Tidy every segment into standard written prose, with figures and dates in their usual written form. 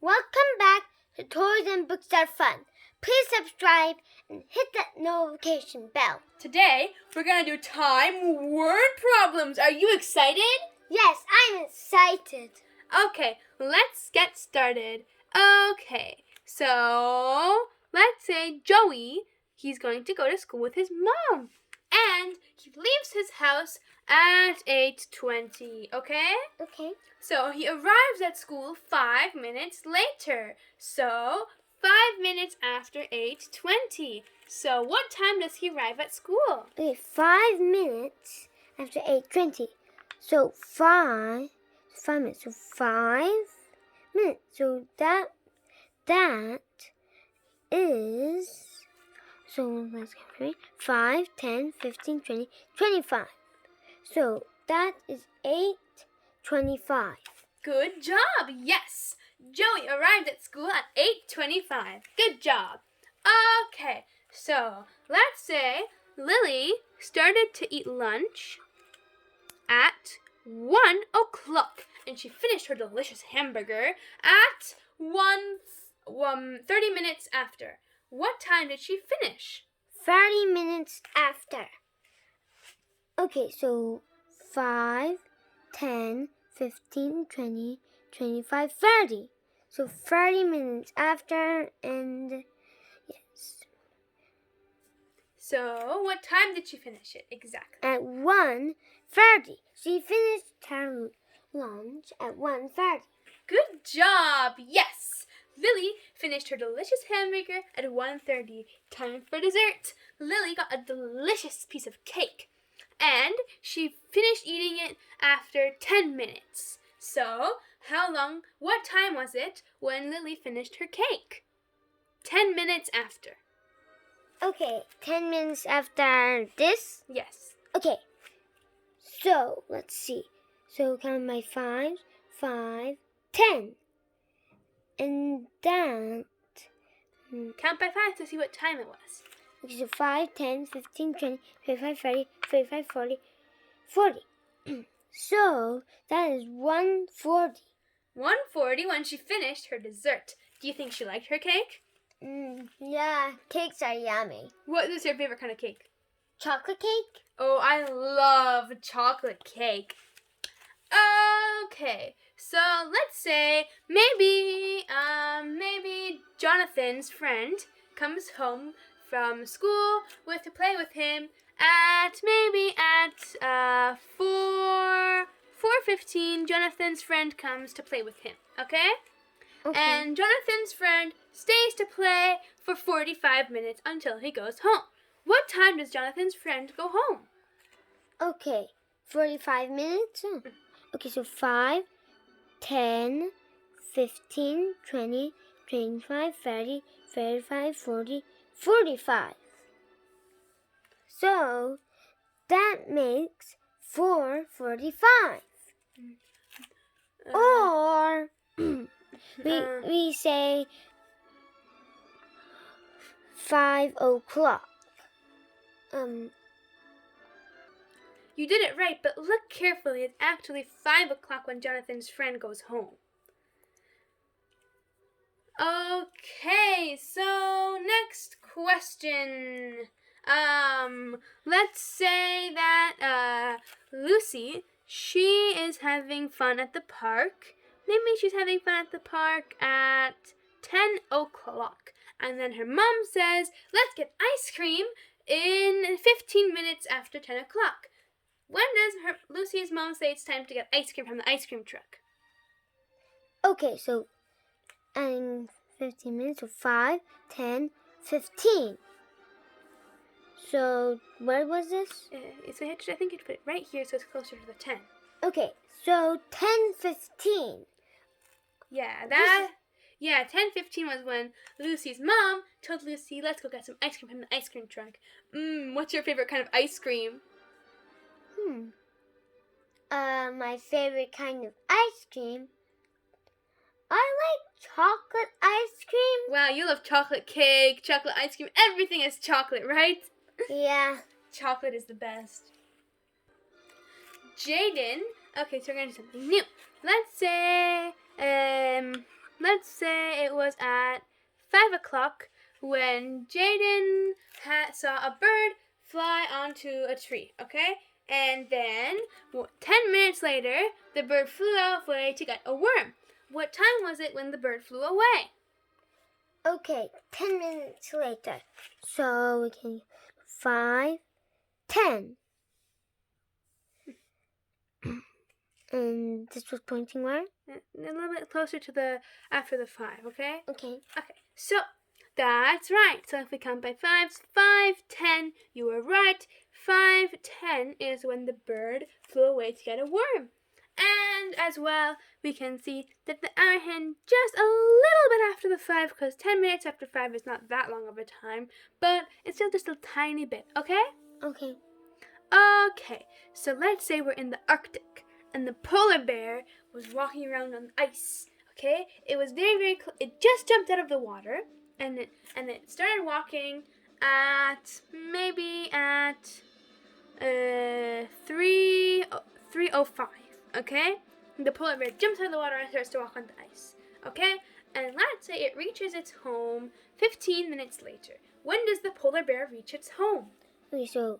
Welcome back to Toys and Books Are Fun. Please subscribe and hit that notification bell. Today, we're going to do time word problems. Are you excited? Yes, I'm excited. Okay, let's get started. Okay, so let's say Joey, he's going to go to school with his mom. And he leaves his house at 8:20, okay? Okay. So he arrives at school 5 minutes later. So 5 minutes after 8:20. So what time does he arrive at school? Okay, 5 minutes after 8:20. So 5 minutes. So 5 minutes. So that is, so let's count 5, 10, 15, 20, 25. So that is 8:25. Good job. Yes. Joey arrived at school at 8:25. Good job. Okay. So, let's say Lily started to eat lunch at 1 o'clock and she finished her delicious hamburger at 30 minutes after. What time did she finish? 30 minutes after. Okay, so 5, 10, 15, 20, 25, 30. So 30 minutes after, and yes. So, what time did she finish it exactly? At 1:30. She finished her lunch at 1:30. Good job! Yes! Lily finished her delicious hamburger at 1:30. Time for dessert. Lily got a delicious piece of cake. And she finished eating it after 10 minutes. So, what time was it when Lily finished her cake? 10 minutes after. Okay, 10 minutes after this? Yes. Okay, so let's see. So count my 5, 10. And that... Count by 5 to see what time it was. Okay, so 5, 10, 15, 20, 25, 30, 35, 40, 40. So that is 1:40. 1:40 when she finished her dessert. Do you think she liked her cake? Yeah, cakes are yummy. What is your favorite kind of cake? Chocolate cake? Oh, I love chocolate cake. Okay, so let's say maybe Jonathan's friend comes home from school to play with him at 4:15. Jonathan's friend comes to play with him. Okay? And Jonathan's friend stays to play for 45 minutes until he goes home. What time does Jonathan's friend go home? Okay, 45 minutes. Okay, so 5, 10, 15, 20, 25, 30, 35, 40, 45. So that makes 4:45. Or we say 5 o'clock. You did it right, but look carefully. It's actually 5 o'clock when Jonathan's friend goes home. Okay, so next question. Let's say that Lucy, she is having fun at the park. Maybe she's having fun at the park at 10 o'clock. And then her mom says, let's get ice cream in 15 minutes after 10 o'clock. When does Lucy's mom say it's time to get ice cream from the ice cream truck? Okay, so 15 minutes, so 5, 10, 15. So where was this? So I think you'd put it right here so it's closer to the 10. Okay, so 10:15. Yeah, 10:15 was when Lucy's mom told Lucy, let's go get some ice cream from the ice cream truck. What's your favorite kind of ice cream? My favorite kind of ice cream? I like chocolate ice cream. Wow, you love chocolate cake, chocolate ice cream. Everything is chocolate, right? Yeah. Chocolate is the best. Jaden, okay, so we're going to do something new. Let's say, let's say it was at 5 o'clock when Jaden saw a bird fly onto a tree, okay? And then 10 minutes later, the bird flew away to get a worm. What time was it when the bird flew away? Okay, 10 minutes later. So we can 5, 10. And this was pointing where? A little bit closer to the after the 5, okay? Okay. Okay, so that's right. So if we count by 5s, 5, 10, you were right. 5, 10 is when the bird flew away to get a worm. And as well, we can see that the hour hand just a little bit after the 5, because 10 minutes after 5 is not that long of a time, but it's still just a tiny bit, okay? Okay. Okay, so let's say we're in the Arctic, and the polar bear was walking around on ice, okay? It was very, very close. It just jumped out of the water, and it started walking at maybe at 3:05, okay? The polar bear jumps out of the water and starts to walk on the ice, okay? And let's say it reaches its home 15 minutes later. When does the polar bear reach its home? Okay, so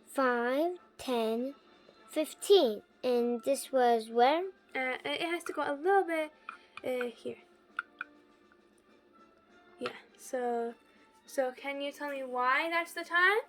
5, 10, 15. And this was where? It has to go a little bit here. Yeah, so can you tell me why that's the time?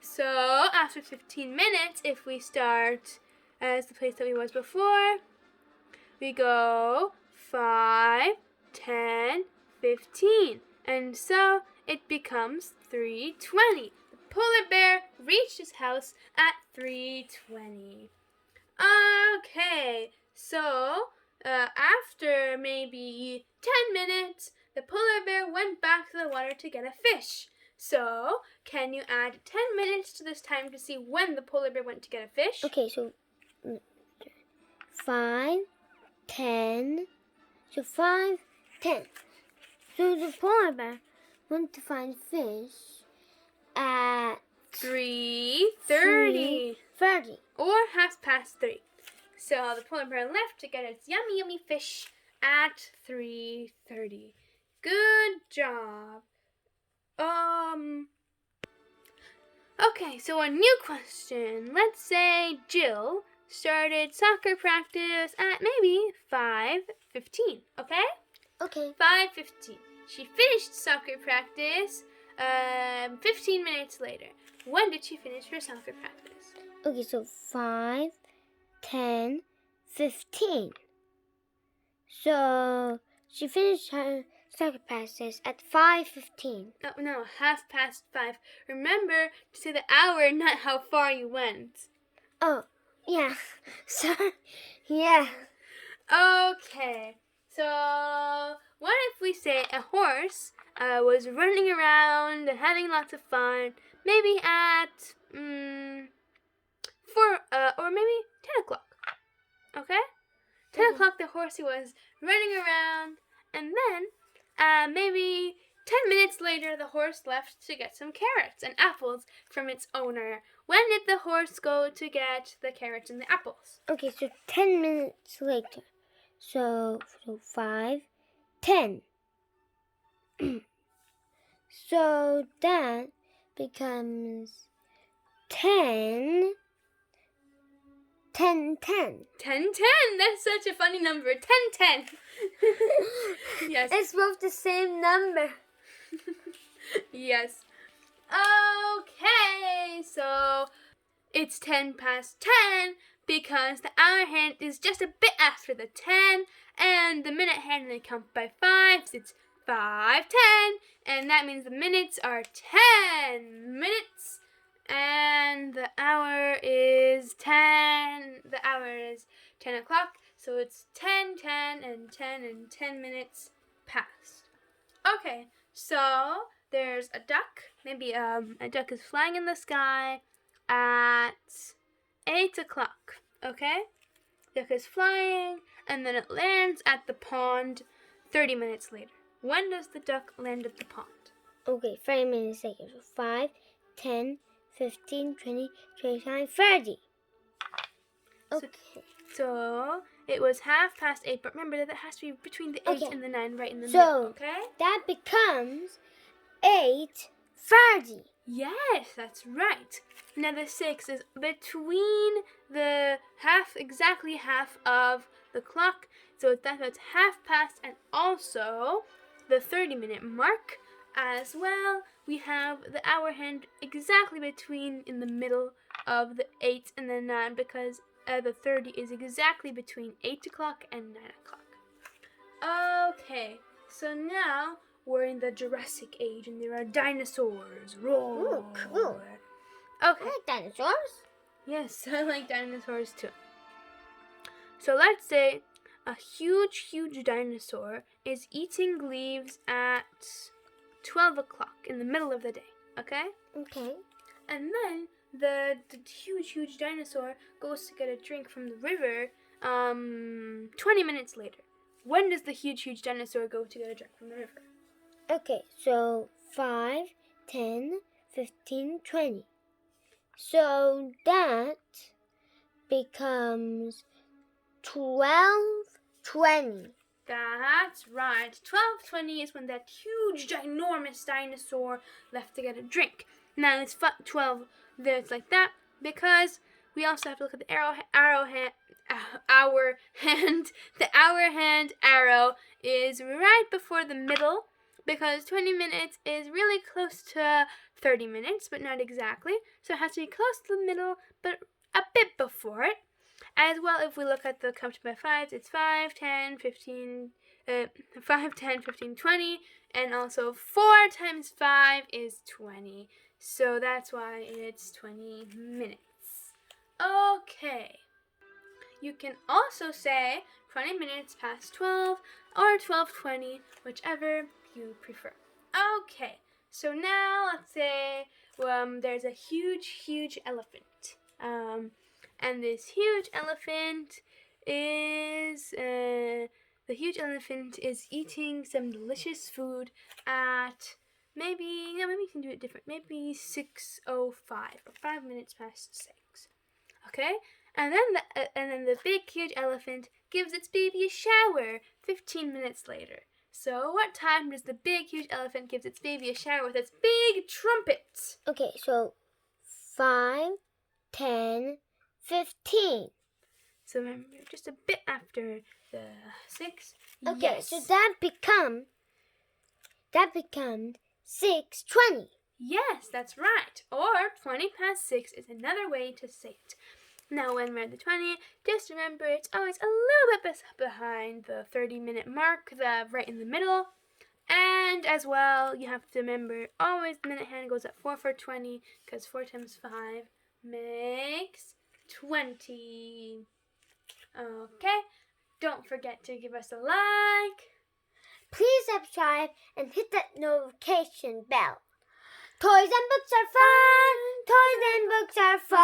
So after 15 minutes, if we start as the place that we was before, we go 5, 10, 15. And so it becomes 3:20. The polar bear reached his house at 3:20. Okay, so after maybe 10 minutes, the polar bear went back to the water to get a fish. So, can you add 10 minutes to this time to see when the polar bear went to get a fish? Okay, so 5, 10. So 5, 10. So the polar bear went to find fish at 3:30. 3:30. Or 3:30. So the polar bear left to get its yummy, yummy fish at 3:30. Good job. Okay, so a new question. Let's say Jill started soccer practice at maybe 5:15, okay? Okay. 5:15. She finished soccer practice 15 minutes later. When did she finish her soccer practice? Okay, so 5, 10, 15. So she finished her soccer practice at 5:15. Oh, no, 5:30. Remember to say the hour, not how far you went. Oh, yeah. Sorry. Yeah. Okay, so what if we say a horse was running around and having lots of fun, maybe at 4 or maybe 10 o'clock, okay? 10 o'clock the horsey was running around, and then maybe 10 minutes later the horse left to get some carrots and apples from its owner. When did the horse go to get the carrots and the apples? Okay, so 10 minutes later. So 5, 10. So that becomes 10, 10, 10. 10, 10. That's such a funny number. 10, 10. Yes. It's both the same number. Yes. Okay, so it's 10:10 because the hour hand is just a bit after the 10, and the minute hand they count by 5s. It's 5:10, and that means the minutes are 10 minutes, and the hour is 10. The hour is 10 o'clock, so it's 10, 10, and 10 and 10 minutes past. Okay, so there's a duck. Maybe a duck is flying in the sky at 8 o'clock. Okay? Duck is flying, and then it lands at the pond 30 minutes later. When does the duck land at the pond? Okay, 30 minutes later. So 5, 10, 15, 20, 25, 30. Okay. So it was 8:30, but remember that it has to be between the 8 Okay. and the 9, right in the So- middle, okay? That becomes 8:30. Yes, that's right. Now the 6 is between the exactly half of the clock. So that's 8:30 and also the 30-minute mark as well. We have the hour hand exactly between in the middle of the 8 and the 9 because the 30 is exactly between 8 o'clock and 9 o'clock. Okay, so now we're in the Jurassic Age and there are dinosaurs. Roar. Ooh, cool. Okay. I like dinosaurs. Yes, I like dinosaurs too. So let's say a huge dinosaur is eating leaves at 12 o'clock in the middle of the day, okay? Okay. And then the huge dinosaur goes to get a drink from the river 20 minutes later. When does the huge dinosaur go to get a drink from the river? Okay, so 5, 10, 15, 20. So that becomes 12:20. That's right. 12:20 is when that huge, ginormous dinosaur left to get a drink. Now it's 12. It's like that because we also have to look at the hour hand. The hour hand arrow is right before the middle because 20 minutes is really close to 30 minutes, but not exactly. So it has to be close to the middle, but a bit before it. As well, if we look at the count by fives, it's 5, 10, 15, 20, and also 4 times 5 is 20. So that's why it's 20 minutes. Okay. You can also say 20 minutes past 12 or 12:20, whichever you prefer. Okay. So now let's say there's a huge elephant. And this huge elephant is eating some delicious food at maybe we can do it different. Maybe 6:05 or 5 minutes past 6. Okay? And then the big huge elephant gives its baby a shower 15 minutes later. So what time does the big huge elephant give its baby a shower with its big trumpet? Okay, so 5, 10, 15. So remember, just a bit after the 6. Okay, Yes. so that becomes 6:20. Yes, that's right. Or 20 past 6 is another way to say it. Now, when we're at the 20, just remember it's always a little bit behind the 30-minute mark, right in the middle. And as well, you have to remember always the minute hand goes at 4 for 20 because 4 times 5 makes 20. Okay, don't forget to give us a like. Please subscribe and hit that notification bell. Toys and books are fun. Toys and books are fun.